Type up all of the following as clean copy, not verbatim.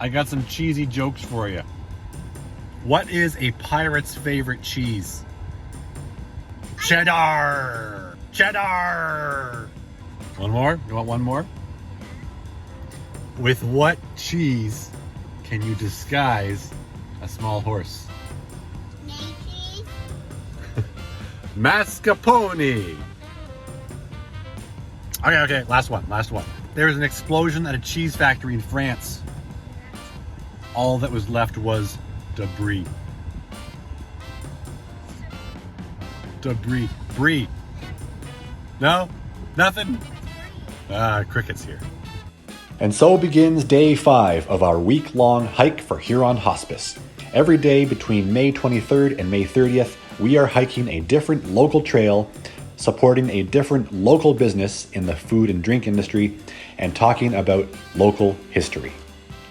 I got some cheesy jokes for you. What is a pirate's favorite cheese? Cheddar! Cheddar! One more? You want one more? With what cheese can you disguise a small horse? Cheese. Mascarpone! Okay, last one. There was an explosion at a cheese factory in France. All that was left was debris. Debris. Brie. No? Nothing? Crickets here. And so begins day 5 of our week-long hike for Huron Hospice. Every day between May 23rd and May 30th, we are hiking a different local trail, supporting a different local business in the food and drink industry, and talking about local history.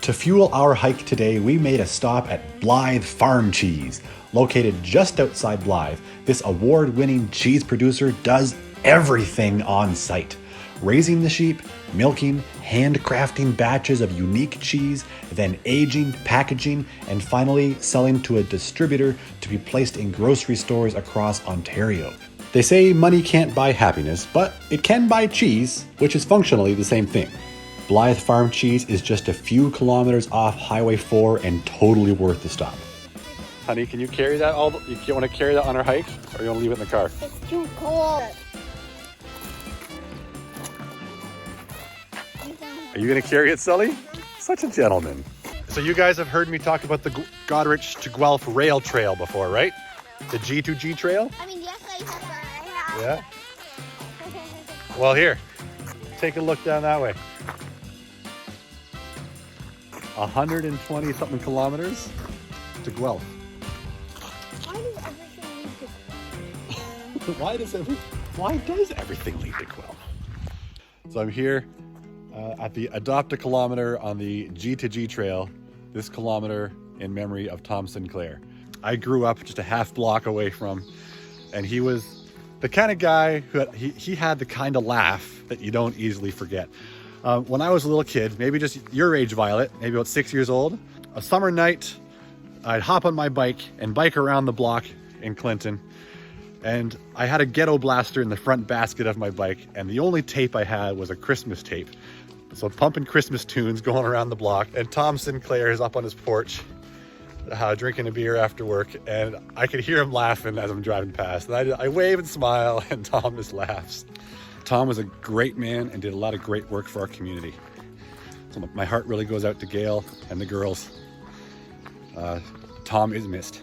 To fuel our hike today, we made a stop at Blythe Farm Cheese. Located just outside Blythe, this award-winning cheese producer does everything on site. Raising the sheep, milking, handcrafting batches of unique cheese, then aging, packaging, and finally selling to a distributor to be placed in grocery stores across Ontario. They say money can't buy happiness, but it can buy cheese, which is functionally the same thing. Blythe Farm Cheese is just a few kilometers off Highway 4 and totally worth the stop. Honey, can you carry that you want to carry that on our hike, or you want to leave it in the car? It's too cold. Are you going to carry it, Sully? Such a gentleman. So you guys have heard me talk about the Goderich to Guelph Rail Trail before, right? The G2G Trail? I mean, yes, I have. Yeah. Well, here, take a look down that way. 120 something kilometers to Guelph. Why does everything lead to Why does everything lead to Guelph? So I'm here at the Adopt a Kilometer on the G2G Trail, this kilometer in memory of Tom Sinclair. I grew up just a half block away from, and he was the kind of guy who he had the kind of laugh that you don't easily forget. When I was a little kid, maybe just your age, Violet, maybe about 6 years old, a summer night, I'd hop on my bike and bike around the block in Clinton, and I had a ghetto blaster in the front basket of my bike, and the only tape I had was a Christmas tape. So pumping Christmas tunes going around the block, and Tom Sinclair is up on his porch drinking a beer after work, and I could hear him laughing as I'm driving past, and I wave and smile, and Tom just laughs. Tom was a great man and did a lot of great work for our community. So my heart really goes out to Gail and the girls. Tom is missed.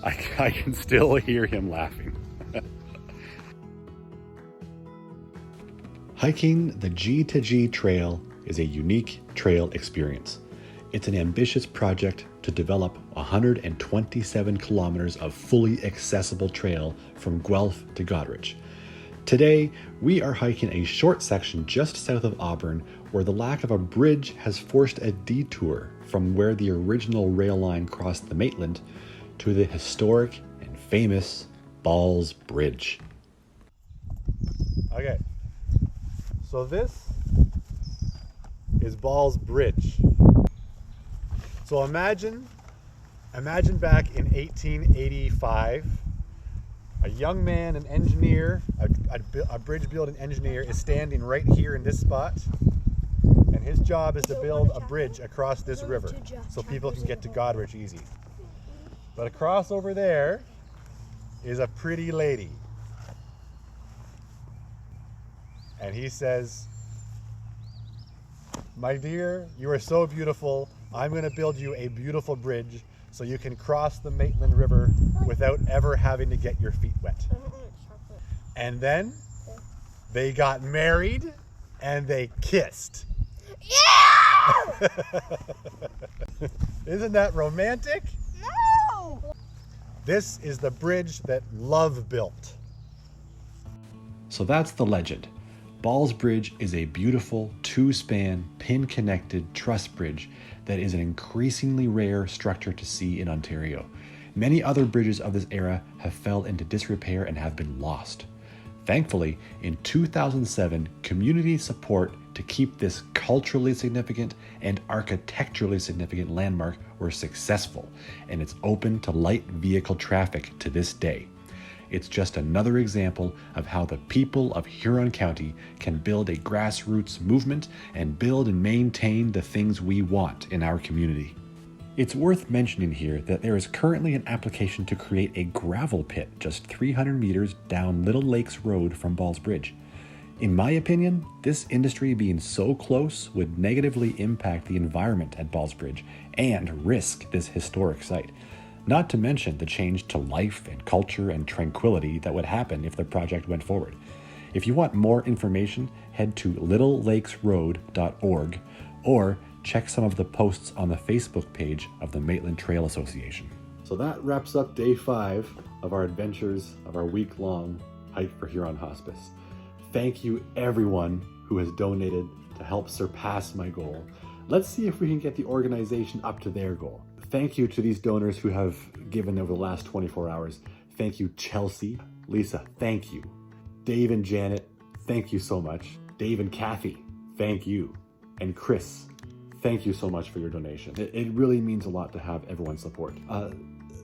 I can still hear him laughing. Hiking the G2G Trail is a unique trail experience. It's an ambitious project to develop 127 kilometers of fully accessible trail from Guelph to Goderich. Today, we are hiking a short section just south of Auburn where the lack of a bridge has forced a detour from where the original rail line crossed the Maitland to the historic and famous Balls Bridge. Okay, so this is Balls Bridge. So imagine back in 1885, a young man, an engineer, a bridge building engineer is standing right here in this spot, and his job is to build a bridge across this river so people can get to Goderich easy. But across over there is a pretty lady, and he says, "My dear, you are so beautiful. I'm going to build you a beautiful bridge so you can cross the Maitland River without ever having to get your feet wet." And then they got married and they kissed. Yeah! Isn't that romantic? No! This is the bridge that love built. So that's the legend. Balls Bridge is a beautiful two-span, pin-connected truss bridge that is an increasingly rare structure to see in Ontario. Many other bridges of this era have fell into disrepair and have been lost. Thankfully, in 2007, community support to keep this culturally significant and architecturally significant landmark were successful, and it's open to light vehicle traffic to this day. It's just another example of how the people of Huron County can build a grassroots movement and build and maintain the things we want in our community. It's worth mentioning here that there is currently an application to create a gravel pit just 300 meters down Little Lakes Road from Balls Bridge. In my opinion, this industry being so close would negatively impact the environment at Balls Bridge and risk this historic site. Not to mention the change to life and culture and tranquility that would happen if the project went forward. If you want more information, head to littlelakesroad.org or check some of the posts on the Facebook page of the Maitland Trail Association. So that wraps up day 5 of our adventures of our week-long hike for Huron Hospice. Thank you everyone who has donated to help surpass my goal. Let's see if we can get the organization up to their goal. Thank you to these donors who have given over the last 24 hours. Thank you, Chelsea. Lisa, thank you. Dave and Janet, thank you so much. Dave and Kathy, thank you. And Chris, thank you so much for your donation. It really means a lot to have everyone's support.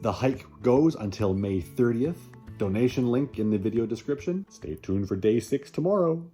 The hike goes until May 30th. Donation link in the video description. Stay tuned for day 6 tomorrow.